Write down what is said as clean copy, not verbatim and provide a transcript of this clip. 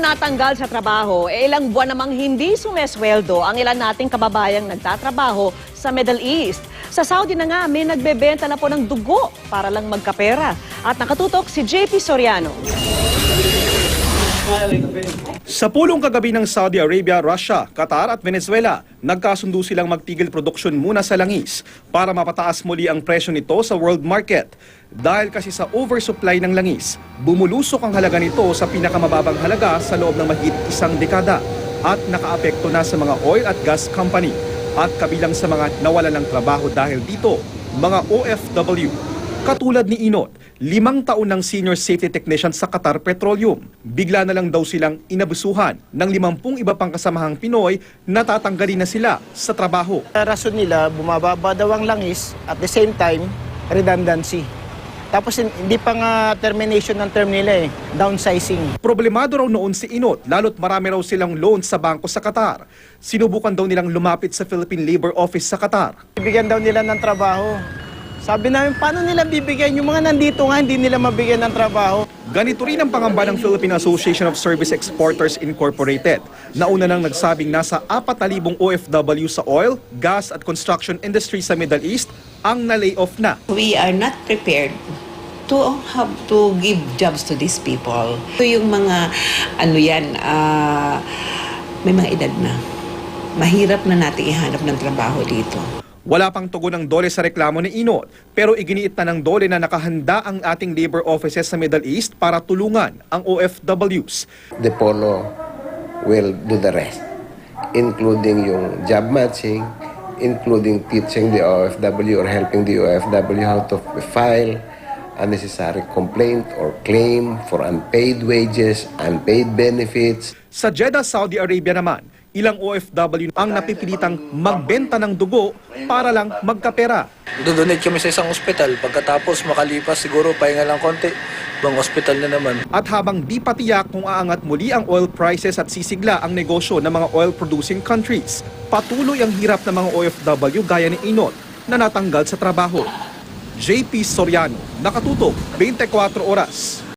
natanggal sa trabaho, ilang buwan namang hindi sumesweldo ang ilan nating kababayang nagtatrabaho sa Middle East. Sa Saudi na nga, may nagbebenta na po ng dugo para lang magkapera. At nakatutok si JP Soriano. Sa pulong kagabi ng Saudi Arabia, Russia, Qatar at Venezuela, nagkasundo silang magtigil produksyon muna sa langis para mapataas muli ang presyo nito sa world market. Dahil kasi sa oversupply ng langis, bumulusok ang halaga nito sa pinakamababang halaga sa loob ng mahigit isang dekada at nakaapekto na sa mga oil at gas company. At kabilang sa mga nawalan ng trabaho dahil dito, mga OFW. Katulad ni Inot, 5 taon ng senior safety technician sa Qatar Petroleum. Bigla na lang daw silang inabusuhan ng 50 iba pang kasamahang Pinoy na tatanggalin na sila sa trabaho. Rason nila, bumababa daw ang langis at the same time, redundancy. Tapos hindi pa nga termination ng term nila downsizing. Problemado raw noon si Inot, lalo't marami raw silang loans sa bangko sa Qatar. Sinubukan daw nilang lumapit sa Philippine Labor Office sa Qatar. Bibigyan daw nila ng trabaho. Sabi namin, paano nila bibigyan? Yung mga nandito nga, hindi nila mabigyan ng trabaho. Ganito rin ang pangamba ng Philippine Association of Service Exporters Incorporated. Nauna nang nagsabing nasa 4,000 OFW sa oil, gas at construction industry sa Middle East ang na-layoff na. We are not prepared to give jobs to these people. So yung mga, may mga edad na. Mahirap na natin ihanap ng trabaho dito. Wala pang tugon ng DOLE sa reklamo ni Inot, pero iginiit na ng DOLE na nakahanda ang ating labor offices sa Middle East para tulungan ang OFWs. The Polo will do the rest, including yung job matching, including teaching the OFW or helping the OFW how to file unnecessary complaint or claim for unpaid wages, unpaid benefits. Sa Jeddah, Saudi Arabia naman, ilang OFW ang napipilitang magbenta ng dugo para lang magkapera. Dodonate kami sa isang ospital. Pagkatapos makalipas siguro pahinga lang konti, ibang ospital na naman. At habang di patiyak kung aangat muli ang oil prices at sisigla ang negosyo ng mga oil-producing countries, patuloy ang hirap ng mga OFW gaya ni Inot na natanggal sa trabaho. JP Soriano, nakatutok 24 oras.